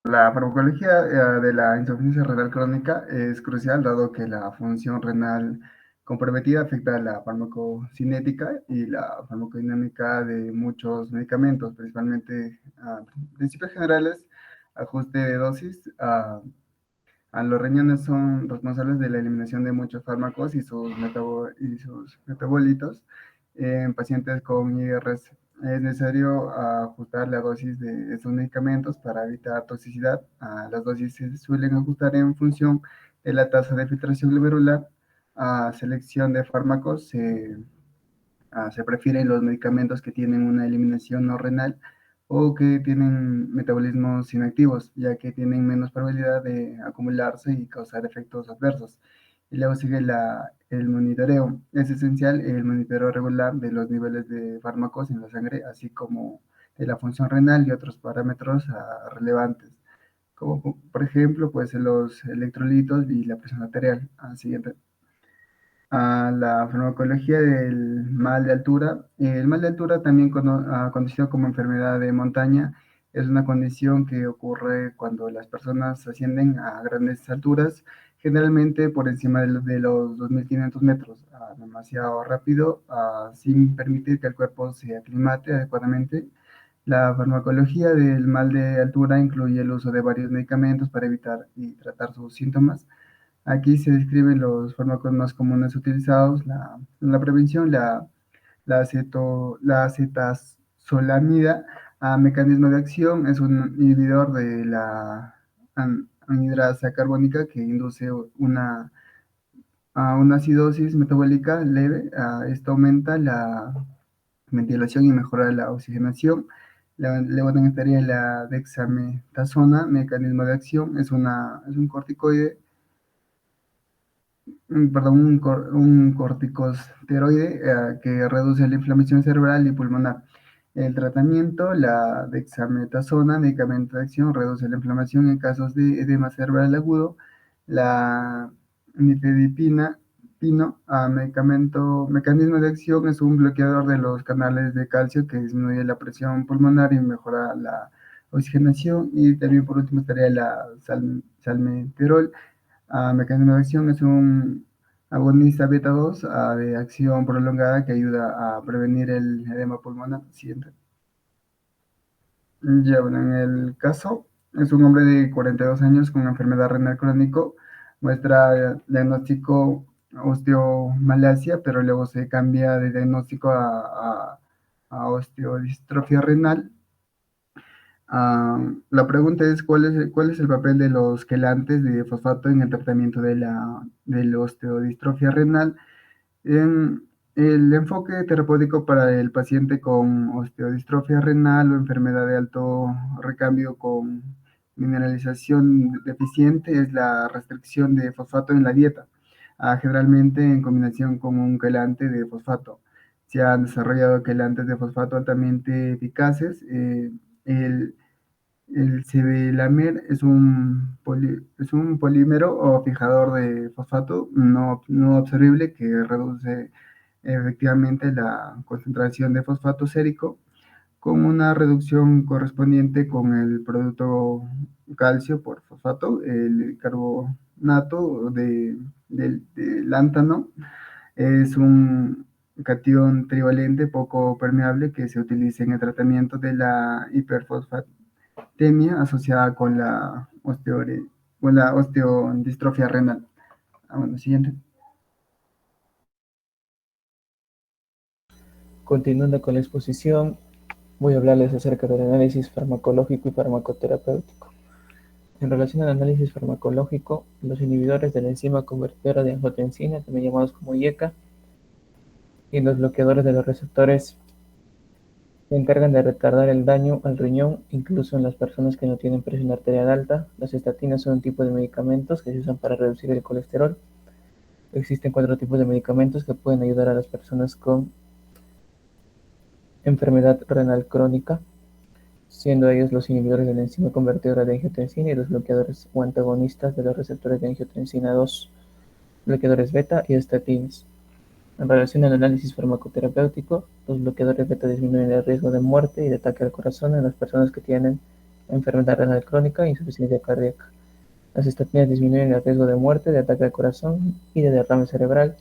La farmacología de la insuficiencia renal crónica es crucial dado que la función renal comprometida afecta a la farmacocinética y la farmacodinámica de muchos medicamentos, principalmente principios generales, ajuste de dosis. Los riñones son responsables de la eliminación de muchos fármacos y sus metabolitos en pacientes con IRS. Es necesario ajustar la dosis de estos medicamentos para evitar toxicidad. Las dosis se suelen ajustar en función de la tasa de filtración glomerular. Selección de fármacos se prefieren los medicamentos que tienen una eliminación no renal o que tienen metabolismos inactivos, ya que tienen menos probabilidad de acumularse y causar efectos adversos. Y luego sigue el monitoreo. Es esencial el monitoreo regular de los niveles de fármacos en la sangre, así como de la función renal y otros parámetros relevantes, como por ejemplo pues, los electrolitos y la presión arterial. Siguiente. La farmacología del mal de altura. El mal de altura, también conocido como enfermedad de montaña, es una condición que ocurre cuando las personas ascienden a grandes alturas, generalmente por encima de los 2.500 metros, demasiado rápido, sin permitir que el cuerpo se aclimate adecuadamente. La farmacología del mal de altura incluye el uso de varios medicamentos para evitar y tratar sus síntomas. Aquí se describen los fármacos más comunes utilizados, la prevención, la acetazolamida. Mecanismo de acción: es un inhibidor de la anhidrasa carbónica que induce una acidosis metabólica leve. Esto aumenta la ventilación y mejora la oxigenación. Luego también estaría la dexametasona. Mecanismo de acción: es un corticoide, un corticosteroide que reduce la inflamación cerebral y pulmonar. El tratamiento: la dexametasona, medicamento de acción, reduce la inflamación en casos de edema cerebral agudo. La nifedipina, mecanismo de acción: es un bloqueador de los canales de calcio que disminuye la presión pulmonar y mejora la oxigenación. Y también por último estaría la salmeterol. Mecanismo de acción: es un agonista beta 2 de acción prolongada que ayuda a prevenir el edema pulmonar. Siguiente. Ya, bueno, en el caso, es un hombre de 42 años con enfermedad renal crónico, muestra diagnóstico osteomalacia, pero luego se cambia de diagnóstico a osteodistrofia renal. La pregunta es: cuál es el papel de los quelantes de fosfato en el tratamiento de la osteodistrofia renal? En el enfoque terapéutico para el paciente con osteodistrofia renal o enfermedad de alto recambio con mineralización deficiente es la restricción de fosfato en la dieta, generalmente en combinación con un quelante de fosfato. Se han desarrollado quelantes de fosfato altamente eficaces. El el Cebelamer es un polímero o fijador de fosfato no absorbible que reduce efectivamente la concentración de fosfato sérico con una reducción correspondiente con el producto calcio por fosfato. El carbonato de lántano es un catión trivalente poco permeable que se utiliza en el tratamiento de la hiperfosfatemia asociada con la osteodistrofia renal. Bueno, siguiente. Continuando con la exposición, voy a hablarles acerca del análisis farmacológico y farmacoterapéutico. En relación al análisis farmacológico, los inhibidores de la enzima convertidora de angiotensina, también llamados como IECA, y los bloqueadores de los receptores se encargan de retardar el daño al riñón, incluso en las personas que no tienen presión arterial alta. Las estatinas son un tipo de medicamentos que se usan para reducir el colesterol. Existen 4 tipos de medicamentos que pueden ayudar a las personas con enfermedad renal crónica, siendo ellos los inhibidores de la enzima convertidora de angiotensina y los bloqueadores o antagonistas de los receptores de angiotensina 2, bloqueadores beta y estatinas. En relación al análisis farmacoterapéutico, los bloqueadores beta disminuyen el riesgo de muerte y de ataque al corazón en las personas que tienen enfermedad renal crónica e insuficiencia cardíaca. Las estatinas disminuyen el riesgo de muerte, de ataque al corazón y de derrame cerebral.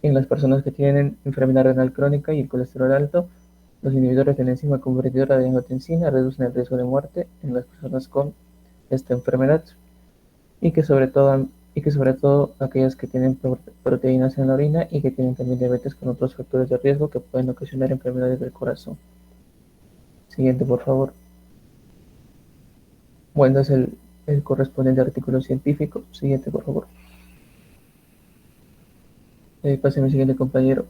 En las personas que tienen enfermedad renal crónica y el colesterol alto, los inhibidores de la enzima convertidora de angiotensina reducen el riesgo de muerte en las personas con esta enfermedad y que sobre todo aquellas que tienen proteínas en la orina y que tienen también diabetes con otros factores de riesgo que pueden ocasionar enfermedades del corazón. Siguiente, por favor. Bueno, es el correspondiente artículo científico. Siguiente, por favor. Páseme, siguiente compañero.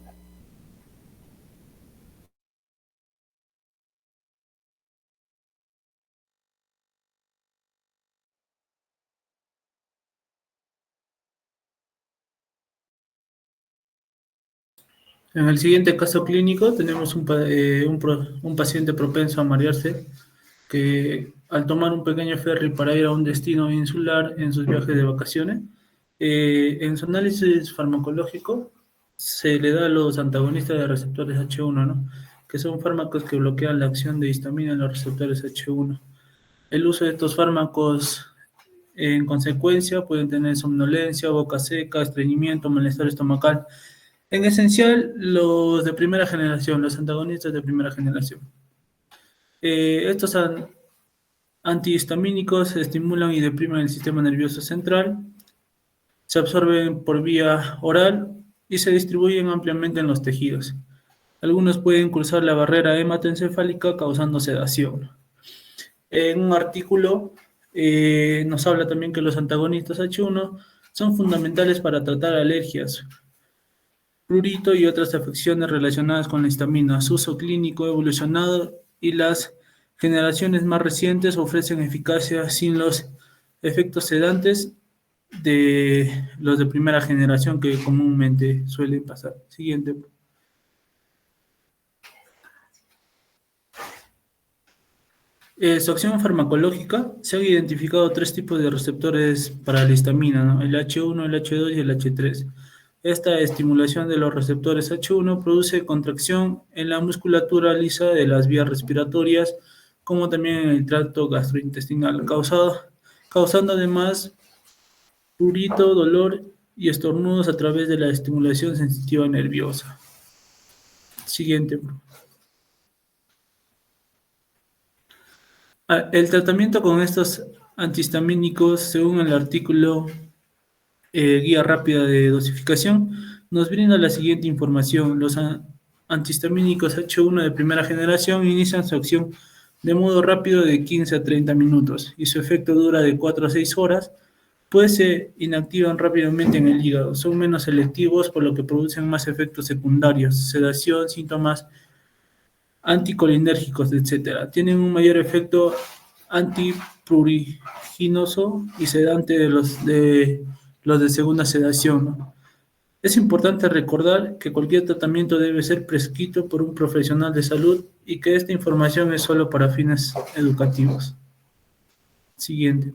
En el siguiente caso clínico tenemos un paciente propenso a marearse que al tomar un pequeño ferry para ir a un destino insular en sus viajes de vacaciones, en su análisis farmacológico se le da a los antagonistas de receptores H1, ¿no? Que son fármacos que bloquean la acción de histamina en los receptores H1. El uso de estos fármacos en consecuencia pueden tener somnolencia, boca seca, estreñimiento, malestar estomacal. En esencial, los de primera generación, los antagonistas de primera generación. Estos antihistamínicos estimulan y deprimen el sistema nervioso central, se absorben por vía oral y se distribuyen ampliamente en los tejidos. Algunos pueden cruzar la barrera hematoencefálica causando sedación. En un artículo nos habla también que los antagonistas H1 son fundamentales para tratar alergias, prurito y otras afecciones relacionadas con la histamina. Su uso clínico evolucionado y las generaciones más recientes ofrecen eficacia sin los efectos sedantes de los de primera generación que comúnmente suelen pasar. Siguiente. Su acción farmacológica, se han identificado tres tipos de receptores para la histamina, ¿no? El H1, el H2 y el H3. Esta estimulación de los receptores H1 produce contracción en la musculatura lisa de las vías respiratorias, como también en el tracto gastrointestinal, causando además prurito, dolor y estornudos a través de la estimulación sensitiva nerviosa. Siguiente. El tratamiento con estos antihistamínicos, según el artículo Guía rápida de dosificación, nos brinda la siguiente información. Los antihistamínicos H1 de primera generación inician su acción de modo rápido de 15 a 30 minutos y su efecto dura de 4 a 6 horas, pues se inactivan rápidamente en el hígado. Son menos selectivos, por lo que producen más efectos secundarios, sedación, síntomas anticolinérgicos, etc. Tienen un mayor efecto antipruriginoso y sedante de los de segunda sedación, ¿no? Es importante recordar que cualquier tratamiento debe ser prescrito por un profesional de salud y que esta información es solo para fines educativos. Siguiente.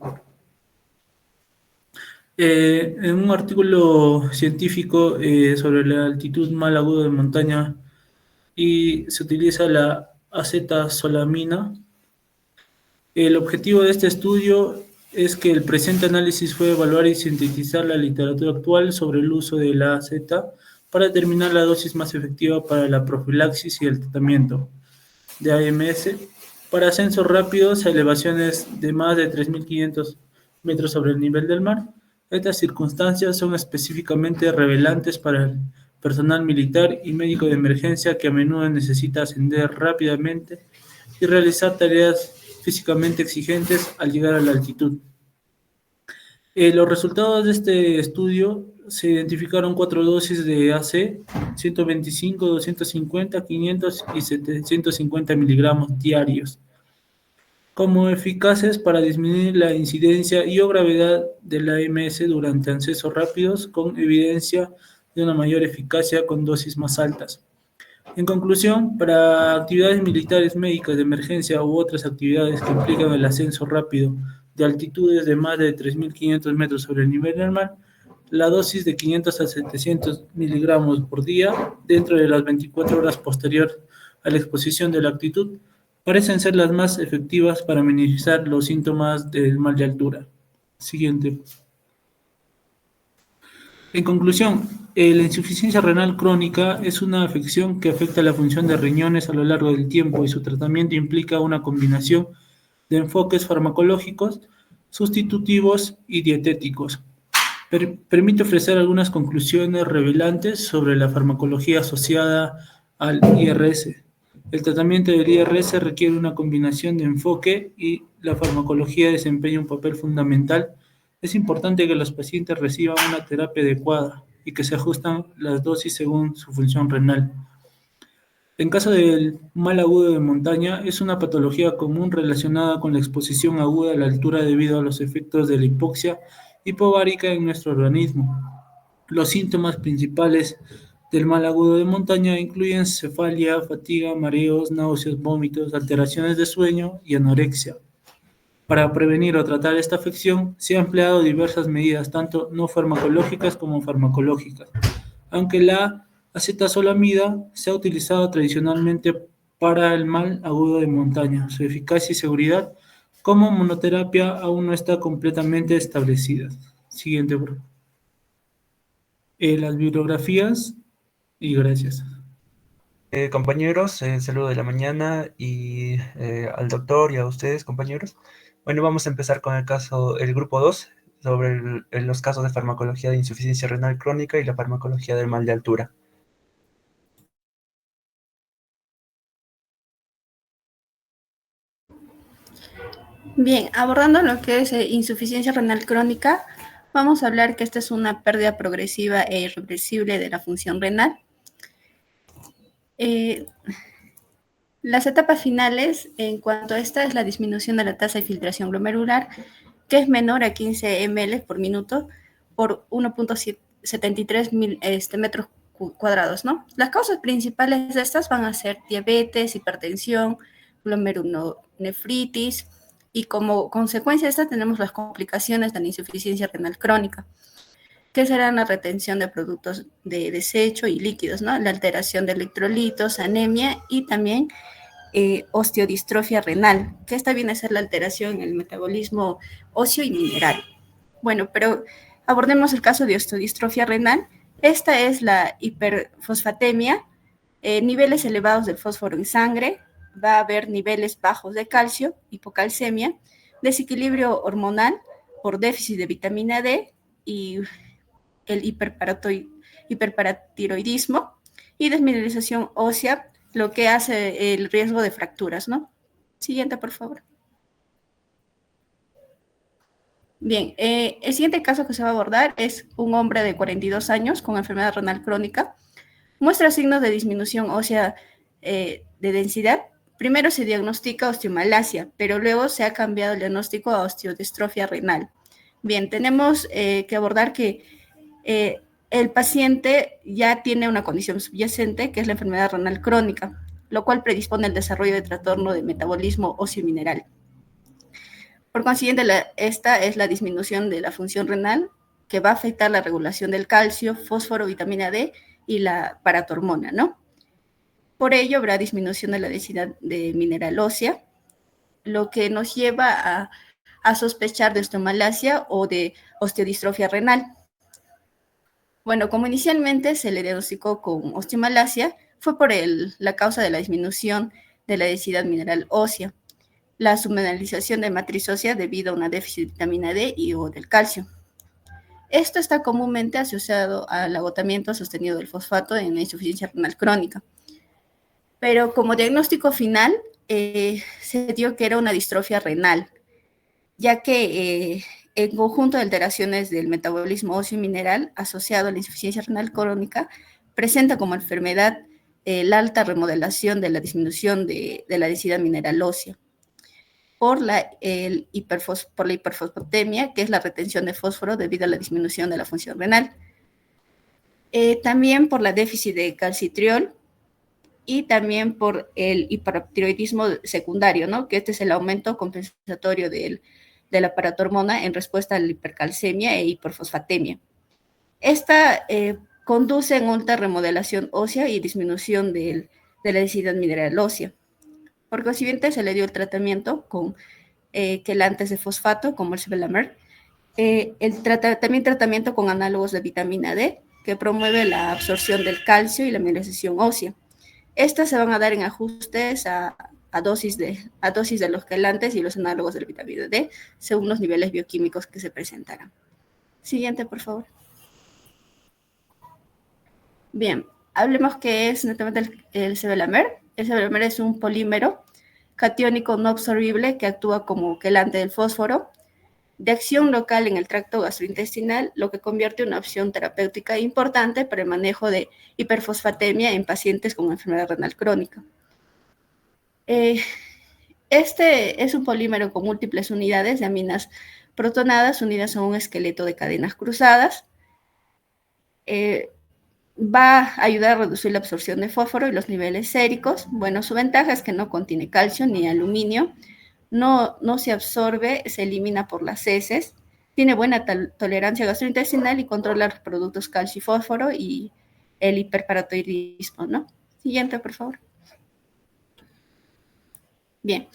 En un artículo científico sobre la altitud mal aguda de montaña y se utiliza la acetazolamina. El objetivo de este estudio es que el presente análisis fue evaluar y sintetizar la literatura actual sobre el uso de la aceta para determinar la dosis más efectiva para la profilaxis y el tratamiento de AMS para ascensos rápidos a elevaciones de más de 3.500 metros sobre el nivel del mar. Estas circunstancias son específicamente relevantes para el personal militar y médico de emergencia que a menudo necesita ascender rápidamente y realizar tareas físicamente exigentes al llegar a la altitud. Los resultados de este estudio se identificaron 4 dosis de AC, 125, 250, 500 y 750 miligramos diarios, como eficaces para disminuir la incidencia y o gravedad de la AMS durante accesos rápidos, con evidencia de una mayor eficacia con dosis más altas. En conclusión, para actividades militares, médicas de emergencia u otras actividades que implican el ascenso rápido de altitudes de más de 3.500 metros sobre el nivel del mar, la dosis de 500 a 700 miligramos por día dentro de las 24 horas posterior a la exposición de la altitud parecen ser las más efectivas para minimizar los síntomas del mal de altura. Siguiente. En conclusión, la insuficiencia renal crónica es una afección que afecta la función de riñones a lo largo del tiempo y su tratamiento implica una combinación de enfoques farmacológicos, sustitutivos y dietéticos. Permite ofrecer algunas conclusiones revelantes sobre la farmacología asociada al IRS. El tratamiento del IRS requiere una combinación de enfoque y la farmacología desempeña un papel fundamental. Es importante que los pacientes reciban una terapia adecuada y que se ajustan las dosis según su función renal. En caso del mal agudo de montaña, es una patología común relacionada con la exposición aguda a la altura debido a los efectos de la hipoxia hipobaríca en nuestro organismo. Los síntomas principales del mal agudo de montaña incluyen cefalia, fatiga, mareos, náuseas, vómitos, alteraciones de sueño y anorexia. Para prevenir o tratar esta afección, se han empleado diversas medidas, tanto no farmacológicas como farmacológicas, aunque la acetazolamida se ha utilizado tradicionalmente para el mal agudo de montaña. Su eficacia y seguridad como monoterapia aún no está completamente establecida. Siguiente, por favor. Las bibliografías y gracias. Compañeros, saludo de la mañana y al doctor y a ustedes, compañeros. Bueno, vamos a empezar con el grupo 2, sobre los casos de farmacología de insuficiencia renal crónica y la farmacología del mal de altura. Bien, abordando lo que es insuficiencia renal crónica, vamos a hablar que esta es una pérdida progresiva e irreversible de la función renal. Las etapas finales, en cuanto a esta, es la disminución de la tasa de filtración glomerular, que es menor a 15 ml por minuto por 1.73 metros cuadrados, ¿no? Las causas principales de estas van a ser diabetes, hipertensión, glomerulonefritis, y como consecuencia de esta tenemos las complicaciones de la insuficiencia renal crónica, que serán la retención de productos de desecho y líquidos, ¿no? La alteración de electrolitos, anemia y también osteodistrofia renal, que esta viene a ser la alteración en el metabolismo óseo y mineral. Bueno, pero abordemos el caso de osteodistrofia renal. Esta es la hiperfosfatemia, niveles elevados del fósforo en sangre, va a haber niveles bajos de calcio, hipocalcemia, desequilibrio hormonal por déficit de vitamina D y el hiperparatiroidismo y desmineralización ósea, lo que hace el riesgo de fracturas, ¿no? Siguiente, por favor. Bien, el siguiente caso que se va a abordar es un hombre de 42 años con enfermedad renal crónica. Muestra signos de disminución ósea de densidad. Primero se diagnostica osteomalacia, pero luego se ha cambiado el diagnóstico a osteodistrofia renal. Bien, tenemos que abordar que el paciente ya tiene una condición subyacente, que es la enfermedad renal crónica, lo cual predispone al desarrollo de trastorno de metabolismo óseo mineral. Por consiguiente, esta es la disminución de la función renal, que va a afectar la regulación del calcio, fósforo, vitamina D y la paratormona, ¿no? Por ello, habrá disminución de la densidad de mineral ósea, lo que nos lleva a sospechar de osteomalacia o de osteodistrofia renal. Bueno, como inicialmente se le diagnosticó con osteomalacia, fue por la causa de la disminución de la densidad mineral ósea, la submineralización de matriz ósea debido a una déficit de vitamina D y o del calcio. Esto está comúnmente asociado al agotamiento sostenido del fosfato en la insuficiencia renal crónica. Pero como diagnóstico final, se dio que era una distrofia renal, ya que el conjunto de alteraciones del metabolismo óseo y mineral asociado a la insuficiencia renal crónica presenta como enfermedad la alta remodelación de la disminución de la densidad mineral ósea por la hiperfosfatemia, que es la retención de fósforo debido a la disminución de la función renal. También por la déficit de calcitriol y también por el hipertiroidismo secundario, ¿no? Que este es el aumento compensatorio de la paratormona en respuesta a la hipercalcemia e hiperfosfatemia. Esta conduce a alta remodelación ósea y disminución de la densidad mineral ósea. Por consiguiente, se le dio el tratamiento con quelantes de fosfato, como el Sevelamer, también tratamiento con análogos de vitamina D, que promueve la absorción del calcio y la mineralización ósea. Estas se van a dar en ajustes a dosis de los quelantes y los análogos de la vitamina D, según los niveles bioquímicos que se presentarán. Siguiente, por favor. Bien, hablemos qué es netamente el Sevelamer. El Sevelamer es un polímero catiónico no absorbible que actúa como quelante del fósforo, de acción local en el tracto gastrointestinal, lo que convierte una opción terapéutica importante para el manejo de hiperfosfatemia en pacientes con enfermedad renal crónica. Este es un polímero con múltiples unidades de aminas protonadas unidas a un esqueleto de cadenas cruzadas. Va a ayudar a reducir la absorción de fósforo y los niveles séricos. Bueno, su ventaja es que no contiene calcio ni aluminio, no se absorbe, se elimina por las heces, tiene buena tolerancia gastrointestinal y controla los productos calcio y fósforo y el hiperparatiroidismo, ¿no? Siguiente, por favor. Bien,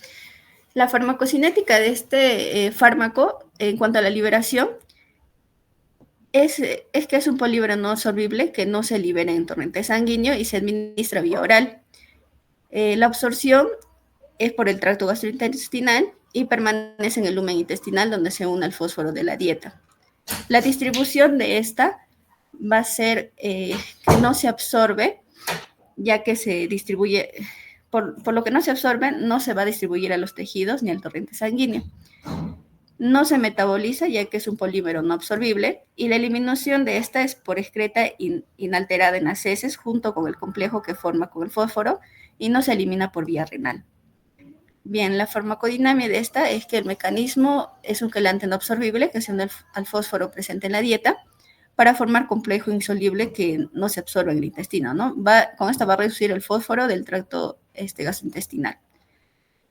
la farmacocinética de este fármaco en cuanto a la liberación es que es un polímero no absorbible que no se libera en torrente sanguíneo y se administra vía oral. La absorción es por el tracto gastrointestinal y permanece en el lumen intestinal donde se une al fósforo de la dieta. La distribución de esta va a ser que no se absorbe, ya que se distribuye, por lo que no se absorbe, no se va a distribuir a los tejidos ni al torrente sanguíneo. No se metaboliza, ya que es un polímero no absorbible, y la eliminación de esta es por excreta inalterada en las heces junto con el complejo que forma con el fósforo y no se elimina por vía renal. Bien, la farmacodinámica de esta es que el mecanismo es un quelante no absorbible que se une al fósforo presente en la dieta para formar complejo insoluble que no se absorbe en el intestino, ¿no? Con esta va a reducir el fósforo del tracto gastrointestinal.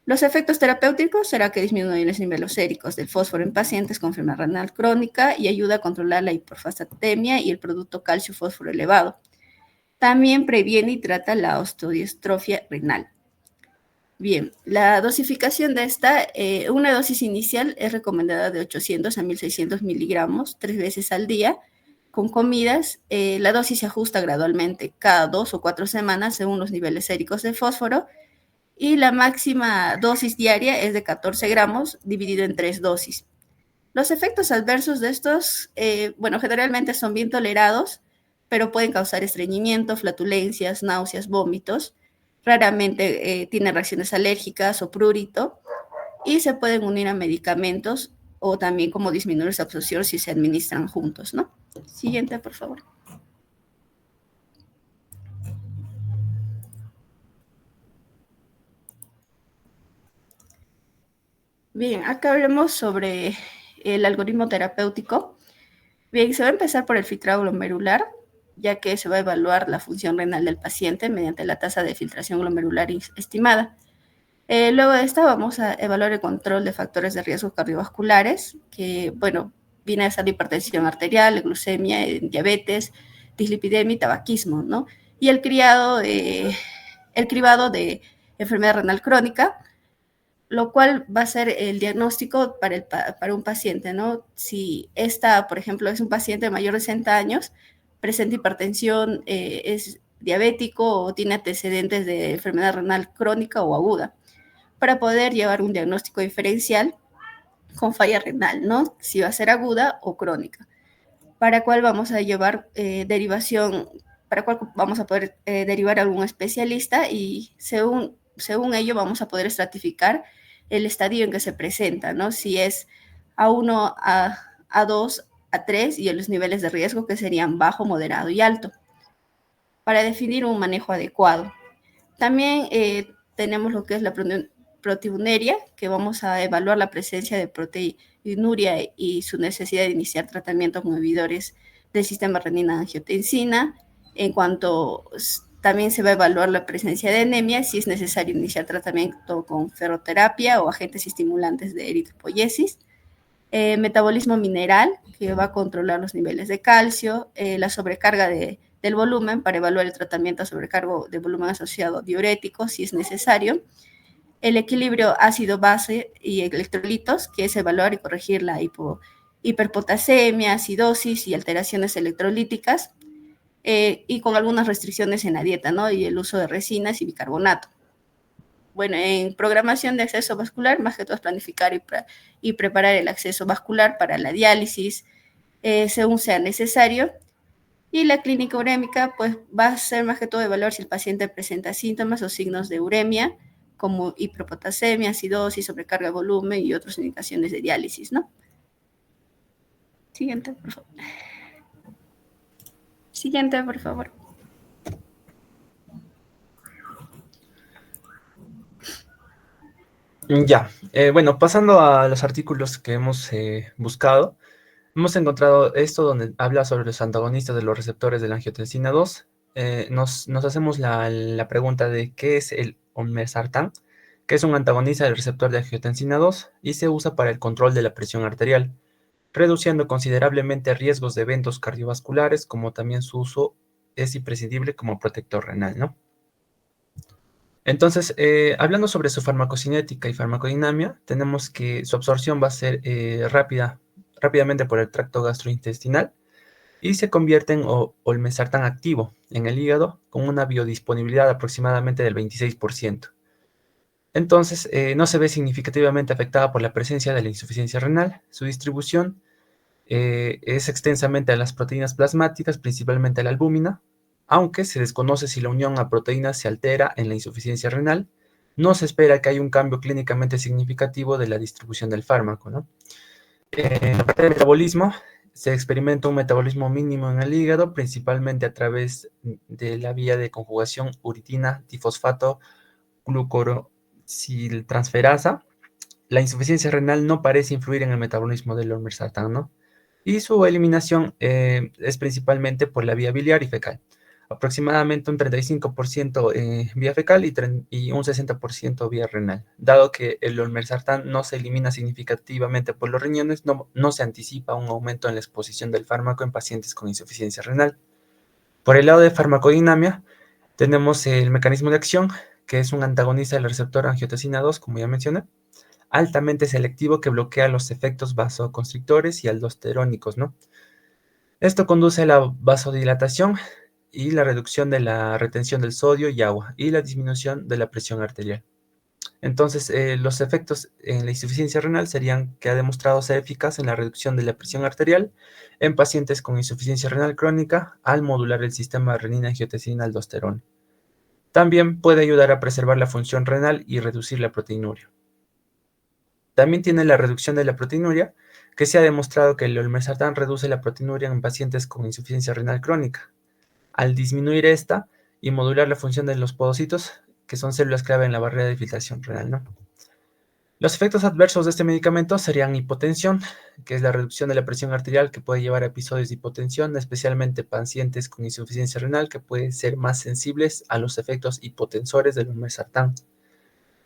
Los efectos terapéuticos será que disminuyen los niveles séricos del fósforo en pacientes con enfermedad renal crónica y ayuda a controlar la hiperfosfatemia y el producto calcio-fósforo elevado. También previene y trata la osteodistrofia renal. Bien, la dosificación de esta, una dosis inicial es recomendada de 800 a 1600 miligramos 3 veces al día. Con comidas, la dosis se ajusta gradualmente cada 2 o 4 semanas según los niveles séricos de fósforo y la máxima dosis diaria es de 14 gramos dividido en 3 dosis. Los efectos adversos de estos, generalmente son bien tolerados, pero pueden causar estreñimiento, flatulencias, náuseas, vómitos. Raramente tiene reacciones alérgicas o prurito y se pueden unir a medicamentos o también como disminuir su absorción si se administran juntos, ¿no? Siguiente, por favor. Bien, acá hablemos sobre el algoritmo terapéutico. Bien, se va a empezar por el filtrado glomerular, ya que se va a evaluar la función renal del paciente mediante la tasa de filtración glomerular estimada. Luego de esta vamos a evaluar el control de factores de riesgo cardiovasculares, que, viene a ser la hipertensión arterial, glucemia, diabetes, dislipidemia y tabaquismo, ¿no? Y el cribado de enfermedad renal crónica, lo cual va a ser el diagnóstico para un paciente, ¿no? Si esta, por ejemplo, es un paciente mayor de 60 años, presenta hipertensión, es diabético o tiene antecedentes de enfermedad renal crónica o aguda, para poder llevar un diagnóstico diferencial con falla renal, ¿no? Si va a ser aguda o crónica, para cual vamos a llevar derivación, para cual vamos a poder derivar a algún especialista y según ello vamos a poder estratificar el estadio en que se presenta, ¿no? Si es A1, A2, A3 y los niveles de riesgo que serían bajo, moderado y alto, para definir un manejo adecuado. También tenemos lo que es la proteinuria, que vamos a evaluar la presencia de proteinuria y su necesidad de iniciar tratamientos con inhibidores del sistema renina-angiotensina. En cuanto también se va a evaluar la presencia de anemia, si es necesario iniciar tratamiento con ferroterapia o agentes estimulantes de eritropoyesis. Metabolismo mineral, que va a controlar los niveles de calcio, la sobrecarga del volumen para evaluar el tratamiento a sobrecargo de volumen asociado a diuréticos, si es necesario. el equilibrio ácido-base y electrolitos, que es evaluar y corregir la hiperpotasemia, acidosis y alteraciones electrolíticas, y con algunas restricciones en la dieta, ¿no? Y el uso de resinas y bicarbonato. Bueno, en programación de acceso vascular, más que todo es planificar y preparar el acceso vascular para la diálisis, según sea necesario. Y la clínica urémica, pues va a ser más que todo evaluar si el paciente presenta síntomas o signos de uremia, como hiperpotasemia, acidosis, sobrecarga de volumen y otras indicaciones de diálisis, ¿no? Siguiente, por favor. Siguiente, por favor. Ya, bueno, pasando a los artículos que hemos buscado, hemos encontrado esto donde habla sobre los antagonistas de los receptores de la angiotensina 2. Nos hacemos la pregunta de qué es el olmesartán, que es un antagonista del receptor de angiotensina 2 y se usa para el control de la presión arterial, reduciendo considerablemente riesgos de eventos cardiovasculares, como también su uso es imprescindible como protector renal, ¿no? Entonces, hablando sobre su farmacocinética y farmacodinamia, tenemos que su absorción va a ser rápidamente por el tracto gastrointestinal y se convierte en olmesartán activo en el hígado con una biodisponibilidad aproximadamente del 26%. Entonces, no se ve significativamente afectada por la presencia de la insuficiencia renal. Su distribución es extensamente a las proteínas plasmáticas, principalmente a la albúmina, aunque se desconoce si la unión a proteínas se altera en la insuficiencia renal. No se espera que haya un cambio clínicamente significativo de la distribución del fármaco, ¿no? En la parte del metabolismo, se experimenta un metabolismo mínimo en el hígado, principalmente a través de la vía de conjugación uritina-difosfato glucosiltransferasa. La insuficiencia renal no parece influir en el metabolismo del olmesartán, ¿no? Y su eliminación es principalmente por la vía biliar y fecal. Aproximadamente un 35% vía fecal y un 60% vía renal. Dado que el olmesartán no se elimina significativamente por los riñones, no se anticipa un aumento en la exposición del fármaco en pacientes con insuficiencia renal. Por el lado de farmacodinamia, tenemos el mecanismo de acción, que es un antagonista del receptor angiotensina 2, como ya mencioné, altamente selectivo que bloquea los efectos vasoconstrictores y aldosterónicos, ¿no? Esto conduce a la vasodilatación y la reducción de la retención del sodio y agua y la disminución de la presión arterial. Entonces, los efectos en la insuficiencia renal serían que ha demostrado ser eficaz en la reducción de la presión arterial en pacientes con insuficiencia renal crónica al modular el sistema renina-angiotensina-aldosterona. También puede ayudar a preservar la función renal y reducir la proteinuria. También tiene la reducción de la proteinuria, que se ha demostrado que el olmesartán reduce la proteinuria en pacientes con insuficiencia renal crónica. Al disminuir esta y modular la función de los podocitos, que son células clave en la barrera de filtración renal, ¿no? Los efectos adversos de este medicamento serían hipotensión, que es la reducción de la presión arterial que puede llevar a episodios de hipotensión, especialmente pacientes con insuficiencia renal que pueden ser más sensibles a los efectos hipotensores del olmesartán.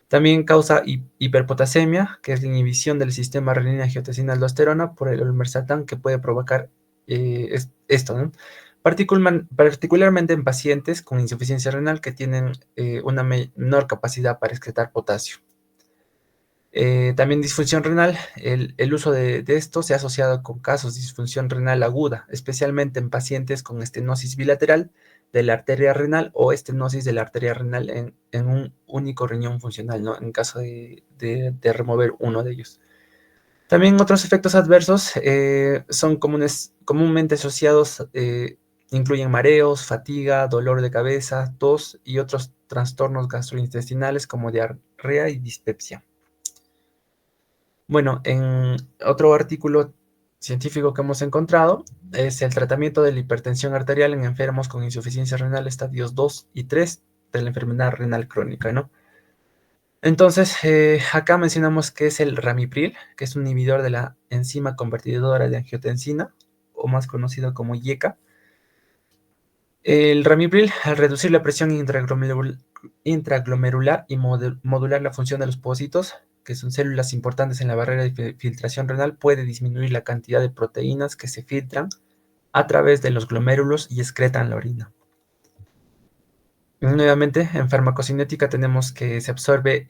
También causa hiperpotasemia, que es la inhibición del sistema renina-angiotensina-aldosterona por el olmesartán, que puede provocar esto, ¿no? Particularmente en pacientes con insuficiencia renal que tienen una menor capacidad para excretar potasio. También disfunción renal, el uso de esto se ha asociado con casos de disfunción renal aguda, especialmente en pacientes con estenosis bilateral de la arteria renal o estenosis de la arteria renal en un único riñón funcional, ¿no? En caso de remover uno de ellos. También otros efectos adversos son comúnmente asociados, incluyen mareos, fatiga, dolor de cabeza, tos y otros trastornos gastrointestinales como diarrea y dispepsia. Bueno, en otro artículo científico que hemos encontrado es el tratamiento de la hipertensión arterial en enfermos con insuficiencia renal estadios 2 y 3 de la enfermedad renal crónica, ¿no? Entonces, acá mencionamos que es el ramipril, que es un inhibidor de la enzima convertidora de angiotensina, o más conocido como IECA. El ramipril, al reducir la presión intraglomerular y modular la función de los pocitos, que son células importantes en la barrera de filtración renal, puede disminuir la cantidad de proteínas que se filtran a través de los glomérulos y excretan la orina. Nuevamente, en farmacocinética tenemos que se absorbe,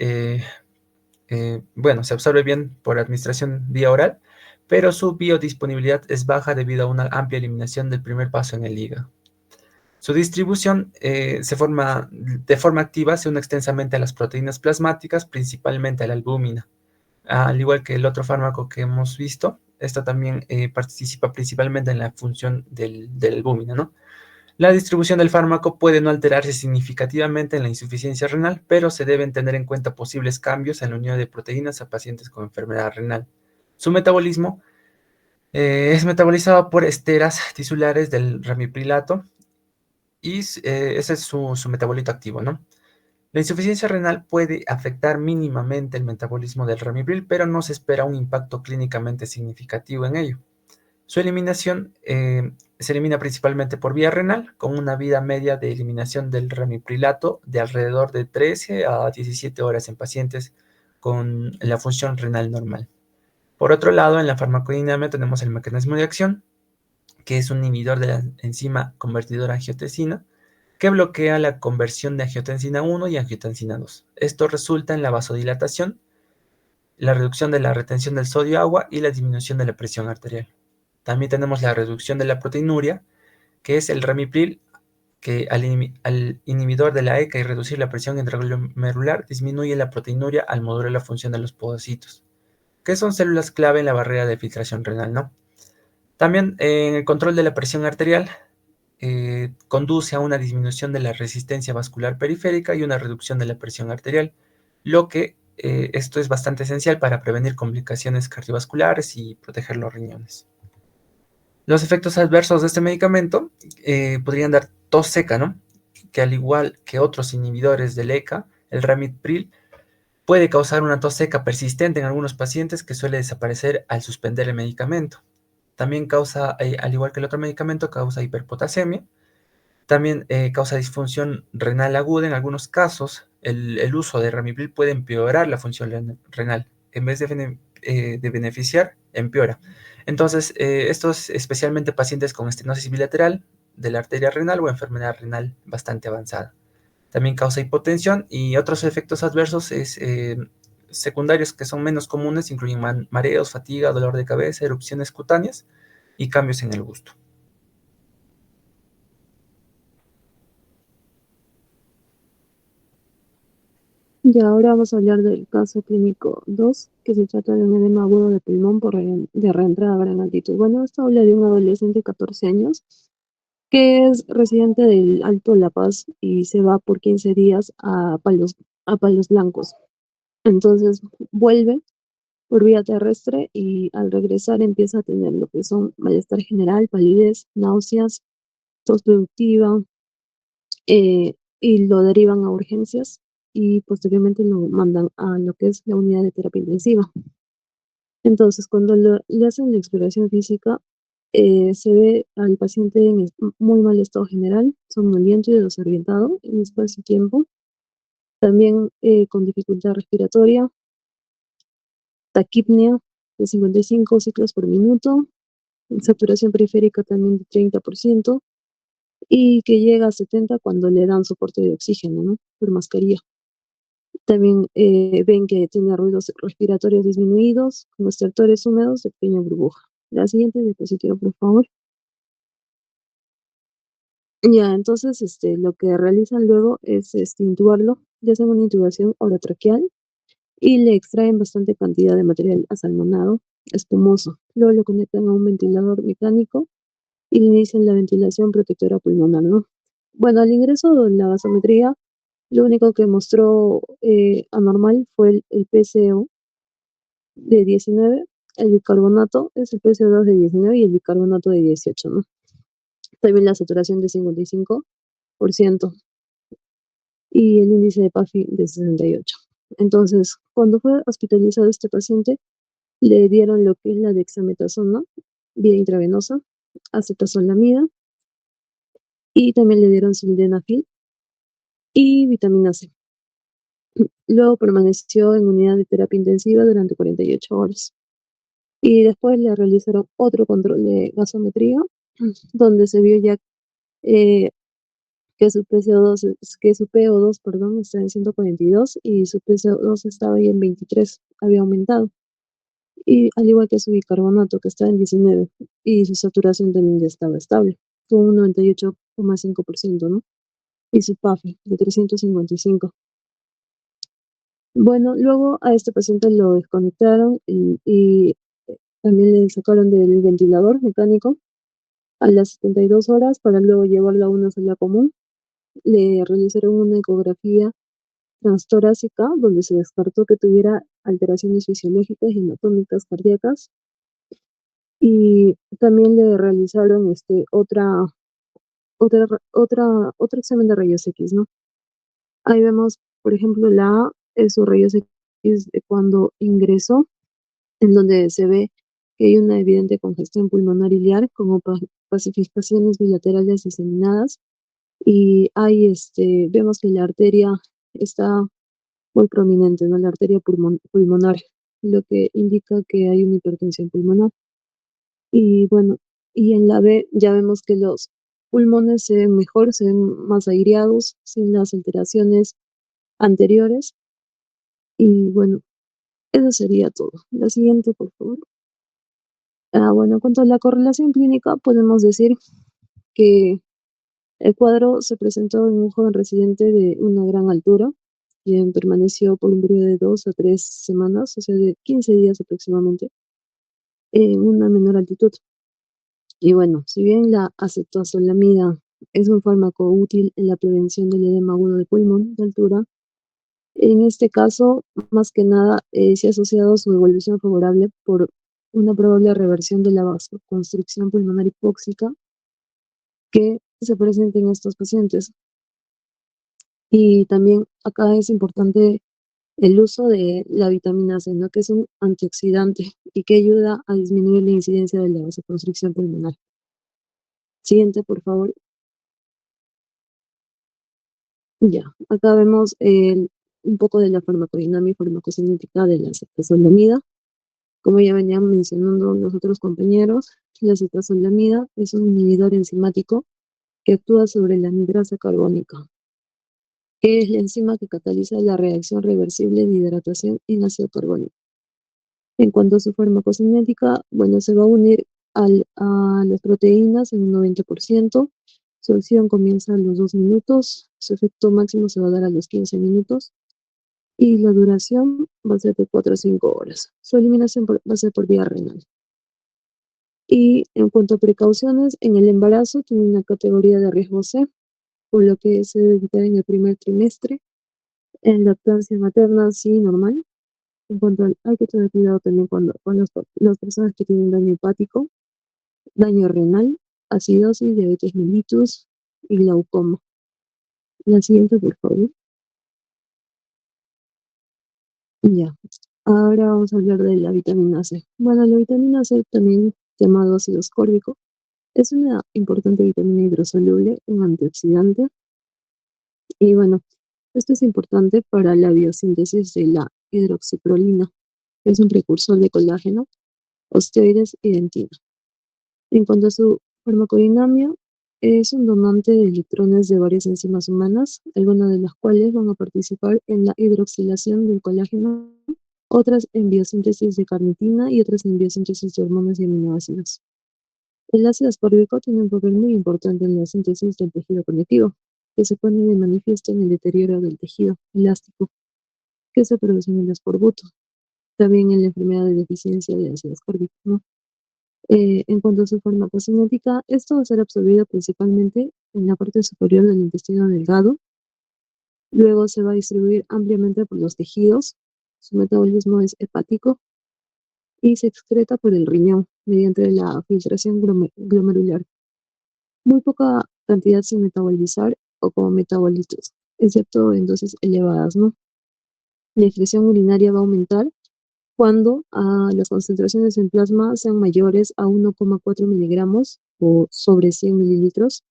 se absorbe bien por administración vía oral, pero su biodisponibilidad es baja debido a una amplia eliminación del primer paso en el hígado. Su distribución de forma activa, se une extensamente a las proteínas plasmáticas, principalmente a la albúmina. Al igual que el otro fármaco que hemos visto, esta también participa principalmente en la función del albúmina, ¿no? La distribución del fármaco puede no alterarse significativamente en la insuficiencia renal, pero se deben tener en cuenta posibles cambios en la unión de proteínas a pacientes con enfermedad renal. Su metabolismo es metabolizado por esteras tisulares del ramiprilato y ese es su metabolito activo, ¿no? La insuficiencia renal puede afectar mínimamente el metabolismo del ramipril, pero no se espera un impacto clínicamente significativo en ello. Su eliminación se elimina principalmente por vía renal, con una vida media de eliminación del ramiprilato de alrededor de 13 a 17 horas en pacientes con la función renal normal. Por otro lado, en la farmacodinámica tenemos el mecanismo de acción, que es un inhibidor de la enzima convertidora angiotensina, que bloquea la conversión de angiotensina 1 y angiotensina 2. Esto resulta en la vasodilatación, la reducción de la retención del sodio-agua y la disminución de la presión arterial. También tenemos la reducción de la proteinuria, que es el ramipril, que al inhibidor de la ECA y reducir la presión intraglomerular, disminuye la proteinuria al modular la función de los podocitos, que son células clave en la barrera de filtración renal, ¿no? También en el control de la presión arterial, conduce a una disminución de la resistencia vascular periférica y una reducción de la presión arterial, lo que esto es bastante esencial para prevenir complicaciones cardiovasculares y proteger los riñones. Los efectos adversos de este medicamento podrían dar tos seca, ¿no? Que al igual que otros inhibidores del ECA, el ramipril puede causar una tos seca persistente en algunos pacientes que suele desaparecer al suspender el medicamento. También causa, al igual que el otro medicamento, causa hiperpotasemia. También causa disfunción renal aguda. En algunos casos, el uso de ramipril puede empeorar la función renal. En vez de beneficiar, empeora. Entonces, estos especialmente pacientes con estenosis bilateral de la arteria renal o enfermedad renal bastante avanzada. También causa hipotensión y otros efectos adversos secundarios que son menos comunes incluyen mareos, fatiga, dolor de cabeza, erupciones cutáneas y cambios en el gusto. Y ahora vamos a hablar del caso clínico 2, que se trata de un edema agudo de pulmón de reentrada a gran altitud. Bueno, esto habla de un adolescente de 14 años que es residente del Alto La Paz y se va por 15 días a Palos Blancos. Entonces vuelve por vía terrestre y al regresar empieza a tener lo que son malestar general, palidez, náuseas, tos productiva, y lo derivan a urgencias y posteriormente lo mandan a lo que es la unidad de terapia intensiva. Entonces, cuando le hacen la exploración física, se ve al paciente en muy mal estado general, somnoliento y desorientado en espacio y tiempo, también con dificultad respiratoria, taquipnea de 55 ciclos por minuto, saturación periférica también de 30%, y que llega a 70 cuando le dan soporte de oxígeno, ¿no? Por mascarilla. También ven que tiene ruidos respiratorios disminuidos, con estertores húmedos de pequeña burbuja. La siguiente diapositiva, por favor. Ya, entonces lo que realizan luego es intubarlo, le hacen una intubación orotraqueal y le extraen bastante cantidad de material asalmonado, espumoso. Luego lo conectan a un ventilador mecánico y le inician la ventilación protectora pulmonar, ¿no? Bueno, al ingreso de la gasometría, lo único que mostró anormal fue el PCO de 19, el bicarbonato es el PCO2 de 19 y el bicarbonato de 18, ¿no? También la saturación de 55% y el índice de PAFI de 68. Entonces, cuando fue hospitalizado este paciente, le dieron lo que es la dexametasona vía intravenosa, acetazolamida y también le dieron sildenafil y vitamina C. Luego permaneció en unidad de terapia intensiva durante 48 horas. Y después le realizaron otro control de gasometría, donde se vio ya que su PO2, perdón, está en 142 y su PCO2 estaba ahí en 23, había aumentado. Y al igual que su bicarbonato, que está en 19, y su saturación también ya estaba estable, con un 98,5%, ¿no? Y su PAFI de 355. Bueno, luego a este paciente lo desconectaron y también le sacaron del ventilador mecánico a las 72 horas para luego llevarlo a una sala común. Le realizaron una ecografía transtorácica donde se descartó que tuviera alteraciones fisiológicas y anatómicas cardíacas, y también le realizaron otro examen de rayos X, ¿no? Ahí vemos, por ejemplo, la A es su rayos X de cuando ingresó, en donde se ve que hay una evidente congestión pulmonar iliar como pacificaciones bilaterales diseminadas, y ahí vemos que la arteria está muy prominente, ¿no? La arteria pulmonar, lo que indica que hay una hipertensión pulmonar. Y bueno, y en la B ya vemos que los pulmones se ven mejor, se ven más aireados, sin las alteraciones anteriores. Y bueno, eso sería todo. La siguiente, por favor. Bueno, en cuanto a la correlación clínica, podemos decir que el cuadro se presentó en un joven residente de una gran altura, quien permaneció por un periodo de 2 a 3 semanas, o sea, de 15 días aproximadamente, en una menor altitud. Y bueno, si bien la acetazolamida es un fármaco útil en la prevención del edema agudo de pulmón de altura, en este caso, más que nada, se ha asociado su evolución favorable por una probable reversión de la vasoconstricción pulmonar hipóxica que se presenta en estos pacientes. Y también acá es importante el uso de la vitamina C, ¿no? Que es un antioxidante y que ayuda a disminuir la incidencia de la vasoconstricción pulmonar. Siguiente, por favor. Ya, acá vemos un poco de la farmacodinámica y farmacocinética de la acetazolamida. Como ya venían mencionando los otros compañeros, la acetazolamida es un inhibidor enzimático que actúa sobre la anhidrasa carbónica, que es la enzima que cataliza la reacción reversible de hidratación en ácido carbónico. En cuanto a su farmacocinética, bueno, se va a unir a las proteínas en un 90%. Su acción comienza a los 2 minutos, su efecto máximo se va a dar a los 15 minutos y la duración va a ser de 4 a 5 horas. Su eliminación va a ser por vía renal. Y en cuanto a precauciones, en el embarazo tiene una categoría de riesgo C, por lo que se debe evitar en el primer trimestre. En lactancia materna, sí, normal. En cuanto al, hay que tener cuidado también con las personas que tienen daño hepático, daño renal, acidosis, diabetes mellitus y glaucoma. La siguiente, por favor. Ya. Ahora vamos a hablar de la vitamina C. Bueno, la vitamina C, también llamado ácido ascórbico, es una importante vitamina hidrosoluble, un antioxidante. Y bueno, esto es importante para la biosíntesis de la hidroxiprolina, que es un precursor de colágeno, osteoides y dentina. En cuanto a su farmacodinámica, es un donante de electrones de varias enzimas humanas, algunas de las cuales van a participar en la hidroxilación del colágeno, otras en biosíntesis de carnitina y otras en biosíntesis de hormonas y aminoácidos. El ácido ascórbico tiene un papel muy importante en la síntesis del tejido conectivo, que se pone de manifiesto en el deterioro del tejido elástico, que se produce en el escorbuto, también en la enfermedad de deficiencia de ácido ascórbico, ¿no? En cuanto a su farmacocinética, esto va a ser absorbido principalmente en la parte superior del intestino delgado, luego se va a distribuir ampliamente por los tejidos, su metabolismo es hepático y se excreta por el riñón mediante la filtración glomerular. Muy poca cantidad sin metabolizar o como metabolitos, excepto en dosis elevadas, ¿no? La excreción urinaria va a aumentar cuando las concentraciones en plasma sean mayores a 1,4 miligramos o sobre 100 mililitros.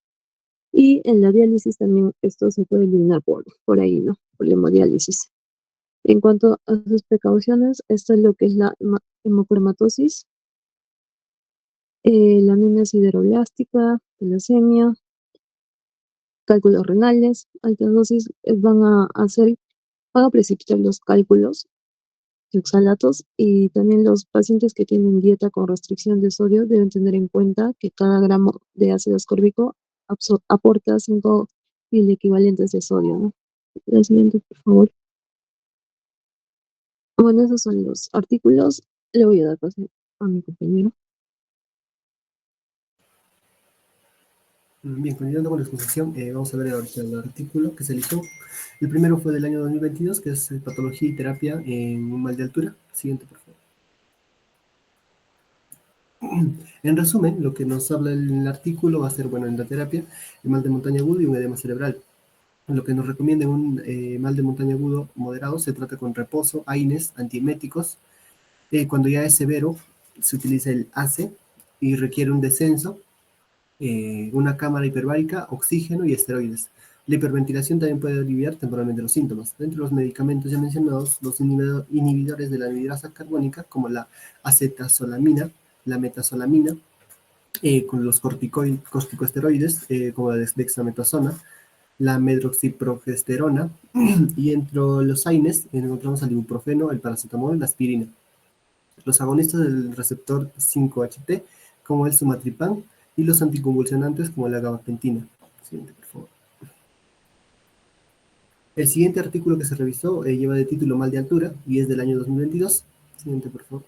Y en la diálisis también esto se puede eliminar por ahí, ¿no? Por la hemodiálisis. En cuanto a sus precauciones, esto es lo que es la hemocromatosis, la anemia sideroblástica, talasemia, cálculos renales, altas dosis van a precipitar los cálculos de oxalatos, y también los pacientes que tienen dieta con restricción de sodio deben tener en cuenta que cada gramo de ácido ascórbico aporta 5 equivalentes de sodio, ¿no? La siguiente, por favor. Bueno, esos son los artículos. Le voy a dar paso a mi compañero. Bien, continuando con la exposición, vamos a ver ahorita el artículo que se eligió. El primero fue del año 2022, que es patología y terapia en un mal de altura. Siguiente, por favor. En resumen, lo que nos habla el artículo va a ser, bueno, en la terapia, el mal de montaña agudo y un edema cerebral. Lo que nos recomienda en un mal de montaña agudo moderado se trata con reposo, AINES, antieméticos. Cuando ya es severo, se utiliza el ACE y requiere un descenso, una cámara hiperbárica, oxígeno y esteroides. La hiperventilación también puede aliviar temporalmente los síntomas. Dentro de los medicamentos ya mencionados, los inhibidores de la anhidrasa carbónica, como la acetazolamina, la metazolamina, con los corticosteroides, como la dexametasona, la medroxiprogesterona, y entre los AINES encontramos el ibuprofeno, el paracetamol, la aspirina. Los agonistas del receptor 5-HT, como el sumatripán, y los anticonvulsionantes, como la gabapentina. Siguiente, por favor. El siguiente artículo que se revisó lleva de título Mal de altura y es del año 2022. Siguiente, por favor.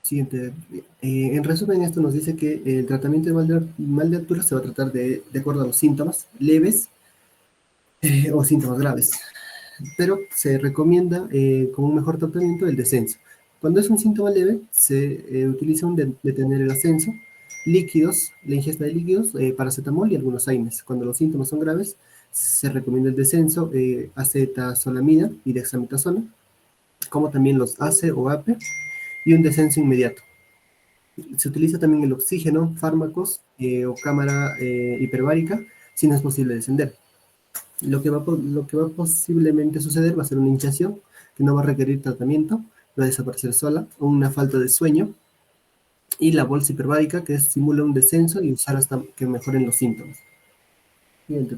Siguiente. En resumen, esto nos dice que el tratamiento de mal de altura se va a tratar de acuerdo a los síntomas leves o síntomas graves, pero se recomienda como un mejor tratamiento el descenso. Cuando es un síntoma leve, se utiliza detener el ascenso, líquidos, la ingesta de líquidos, paracetamol y algunos AINES. Cuando los síntomas son graves, se recomienda el descenso, acetazolamida y dexametasona, como también los ACE o APE, y un descenso inmediato. Se utiliza también el oxígeno, fármacos o cámara hiperbárica, si no es posible descender. Lo que va posiblemente suceder va a ser una hinchazón que no va a requerir tratamiento, va a desaparecer sola, o una falta de sueño, y la bolsa hiperbárica, que simula un descenso y usar hasta que mejoren los síntomas. Siguiente.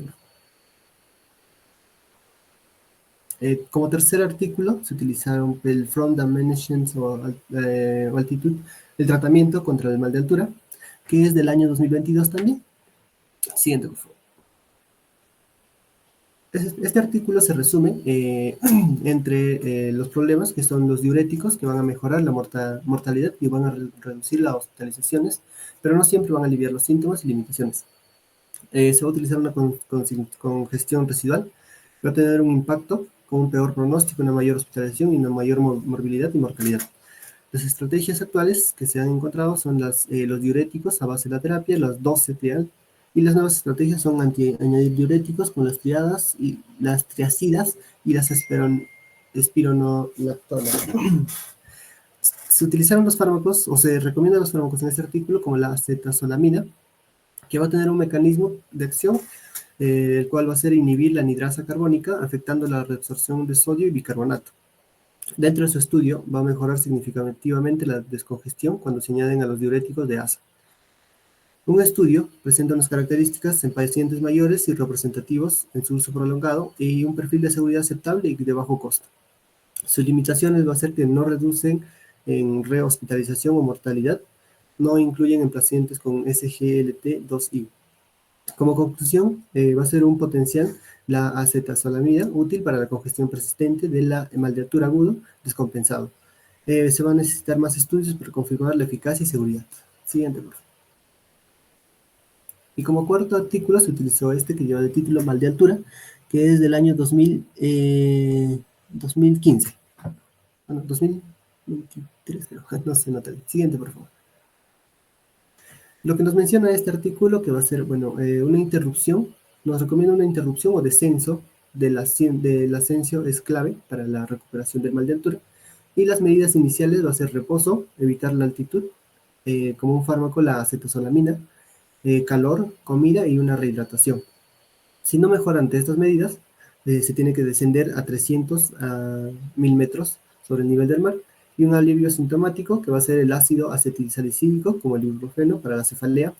Como tercer artículo, se utilizaron el From Dimensions o Altitude, el tratamiento contra el mal de altura, que es del año 2022 también. Siguiente, por favor. Este artículo se resume entre los problemas, que son los diuréticos, que van a mejorar la mortalidad y van a reducir las hospitalizaciones, pero no siempre van a aliviar los síntomas y limitaciones. Se va a utilizar una congestión residual, va a tener un impacto con un peor pronóstico, una mayor hospitalización y una mayor morbilidad y mortalidad. Las estrategias actuales que se han encontrado son los diuréticos a base de la terapia, las 12 trial, y las nuevas estrategias son añadir diuréticos con las triacidas y las espironolactonas. Se utilizaron los fármacos, o se recomiendan los fármacos en este artículo, como la acetazolamina, que va a tener un mecanismo de acción, el cual va a ser inhibir la anhidrasa carbónica, afectando la reabsorción de sodio y bicarbonato. Dentro de su estudio, va a mejorar significativamente la descongestión cuando se añaden a los diuréticos de ASA. Un estudio presenta unas características en pacientes mayores y representativos en su uso prolongado y un perfil de seguridad aceptable y de bajo costo. Sus limitaciones va a ser que no reducen en rehospitalización o mortalidad, no incluyen en pacientes con SGLT2I. Como conclusión, va a ser un potencial la acetazolamida útil para la congestión persistente de la mal de altura agudo descompensado. Se van a necesitar más estudios para confirmar la eficacia y seguridad. Siguiente, por favor. Y como cuarto artículo se utilizó este que lleva el título Mal de altura, que es del año 2015. Bueno, 2023 creo, no sé, nota. Siguiente, por favor. Lo que nos menciona este artículo, que va a ser, bueno, una interrupción, nos recomienda una interrupción o descenso del ascenso es clave para la recuperación del mal de altura, y las medidas iniciales va a ser reposo, evitar la altitud, como un fármaco la acetazolamina, calor, comida y una rehidratación. Si no mejora ante estas medidas, se tiene que descender a 300 a 1000 metros sobre el nivel del mar, y un alivio sintomático que va a ser el ácido acetilsalicílico, como el ibuprofeno para la cefalea,